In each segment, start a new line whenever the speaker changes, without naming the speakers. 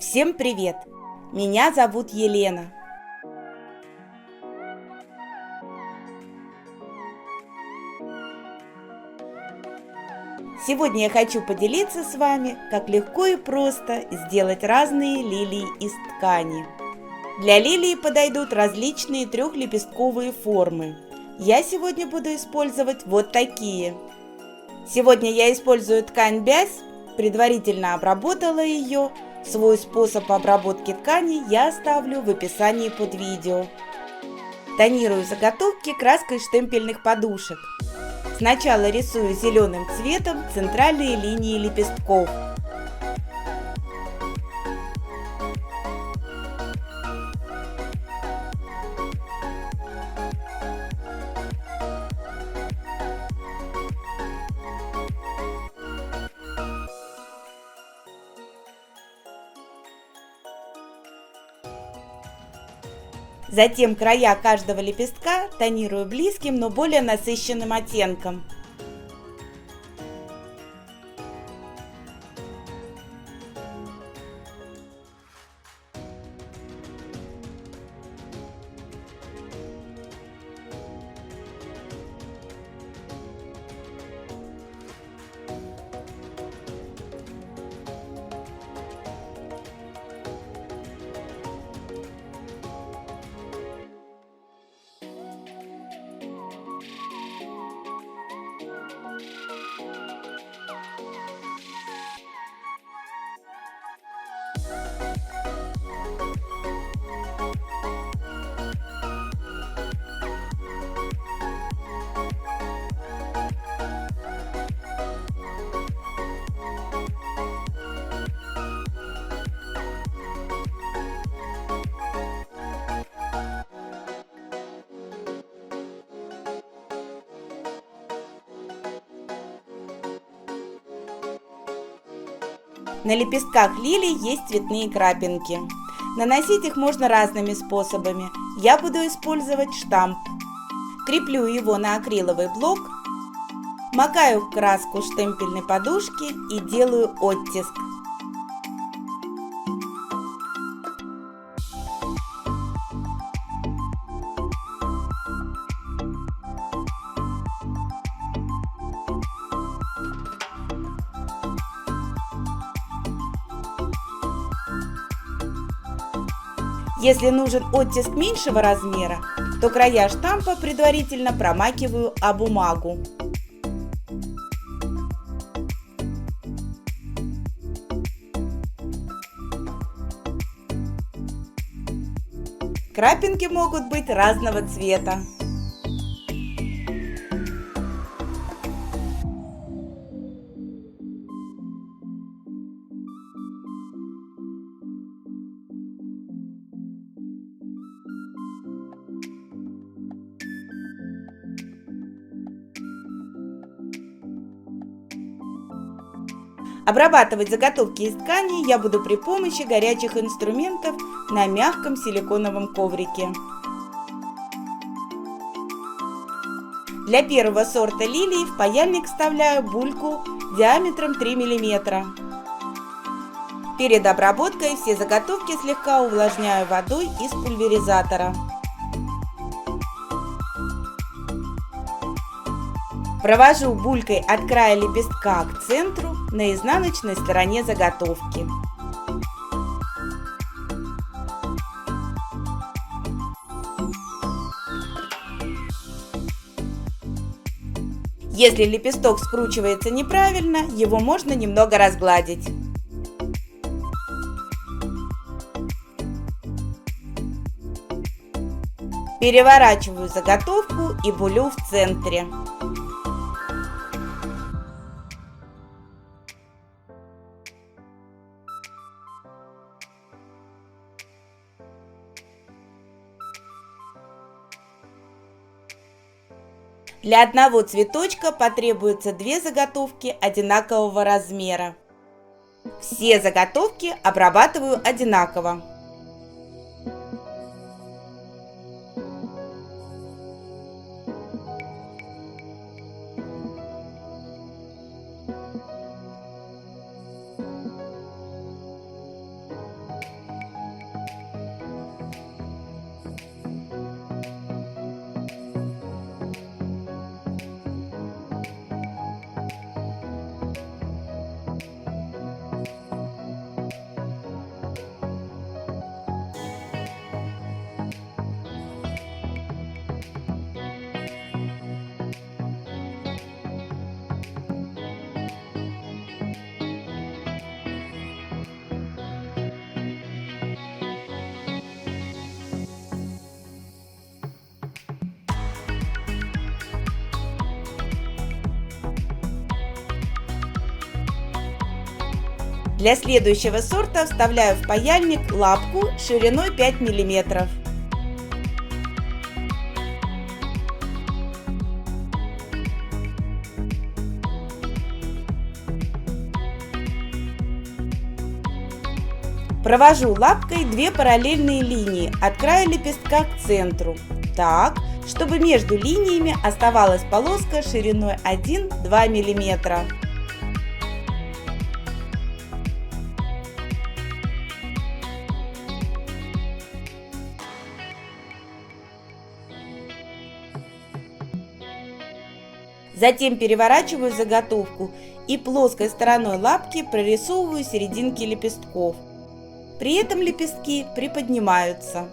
Всем привет! Меня зовут Елена. Сегодня я хочу поделиться с вами, как легко и просто сделать разные лилии из ткани. Для лилии подойдут различные трехлепестковые формы. Я сегодня буду использовать вот такие. Сегодня я использую ткань бязь, предварительно обработала ее. Свой способ обработки ткани я оставлю в описании под видео. Тонирую заготовки краской штемпельных подушек. Сначала рисую зеленым цветом центральные линии лепестков. Затем края каждого лепестка тонирую близким, но более насыщенным оттенком. На лепестках лилий есть цветные крапинки. Наносить их можно разными способами. Я буду использовать штамп. Креплю его на акриловый блок, макаю в краску штемпельной подушки и делаю оттиск. Если нужен оттиск меньшего размера, то края штампа предварительно промакиваю о бумагу. Крапинки могут быть разного цвета. Обрабатывать заготовки из ткани я буду при помощи горячих инструментов на мягком силиконовом коврике. Для первого сорта лилий в паяльник вставляю бульку диаметром 3 мм. Перед обработкой все заготовки слегка увлажняю водой из пульверизатора. Провожу булькой от края лепестка к центру на изнаночной стороне заготовки. Если лепесток скручивается неправильно, его можно немного разгладить. Переворачиваю заготовку и булю в центре. Для одного цветочка потребуется 2 заготовки одинакового размера. Все заготовки обрабатываю одинаково. Для следующего сорта вставляю в паяльник лапку шириной 5 мм. Провожу лапкой две параллельные линии от края лепестка к центру, так, чтобы между линиями оставалась полоска шириной 1-2 мм. Затем переворачиваю заготовку и плоской стороной лапки прорисовываю серединки лепестков. При этом лепестки приподнимаются.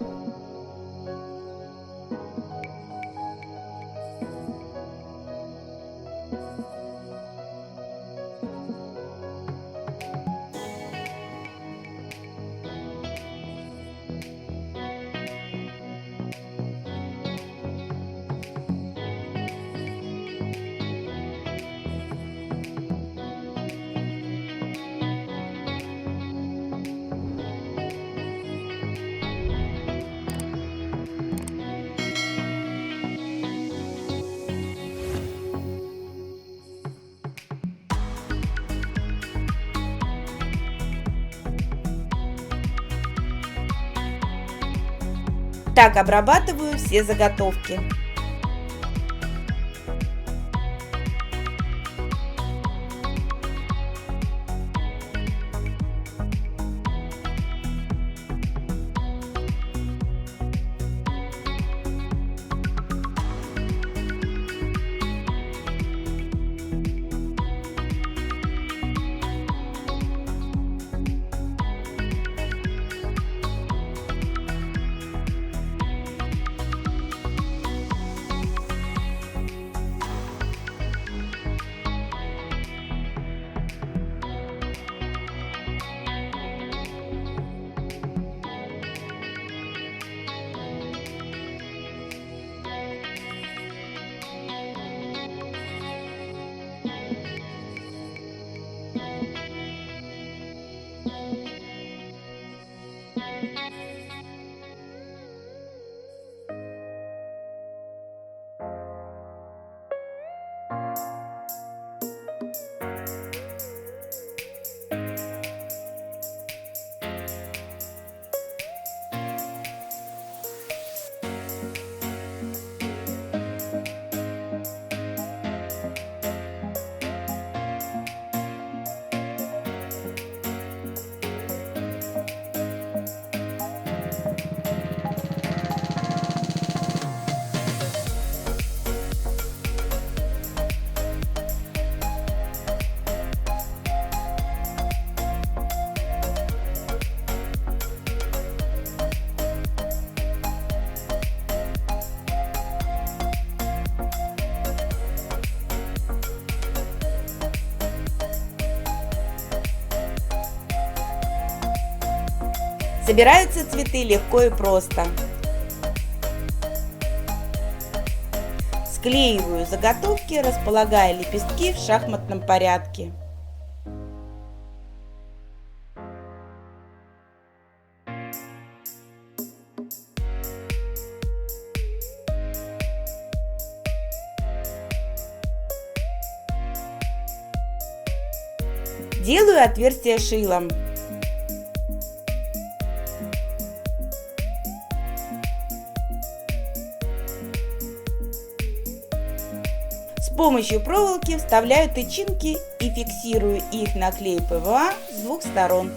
Так обрабатываю все заготовки. Собираются цветы легко и просто. Склеиваю заготовки, располагая лепестки в шахматном порядке. Делаю отверстие шилом. С помощью проволоки вставляю тычинки и фиксирую их на клей ПВА с двух сторон.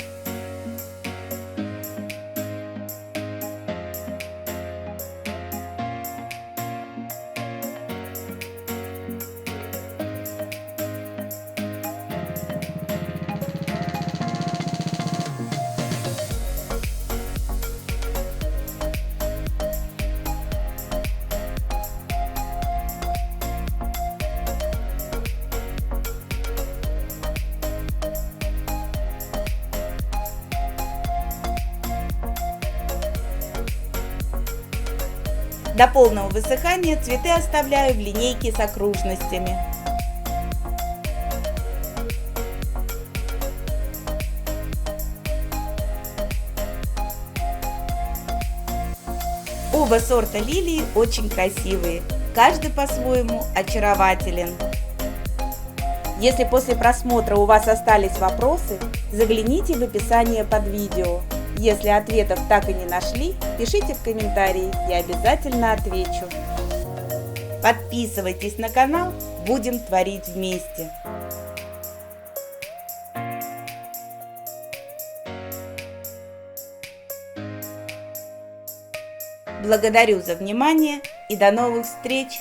До полного высыхания цветы оставляю в линейке с окружностями. Оба сорта лилии очень красивые, каждый по-своему очарователен. Если после просмотра у вас остались вопросы, загляните в описание под видео. Если ответов так и не нашли, пишите в комментарии, я обязательно отвечу. Подписывайтесь на канал, будем творить вместе. Благодарю за внимание и до новых встреч!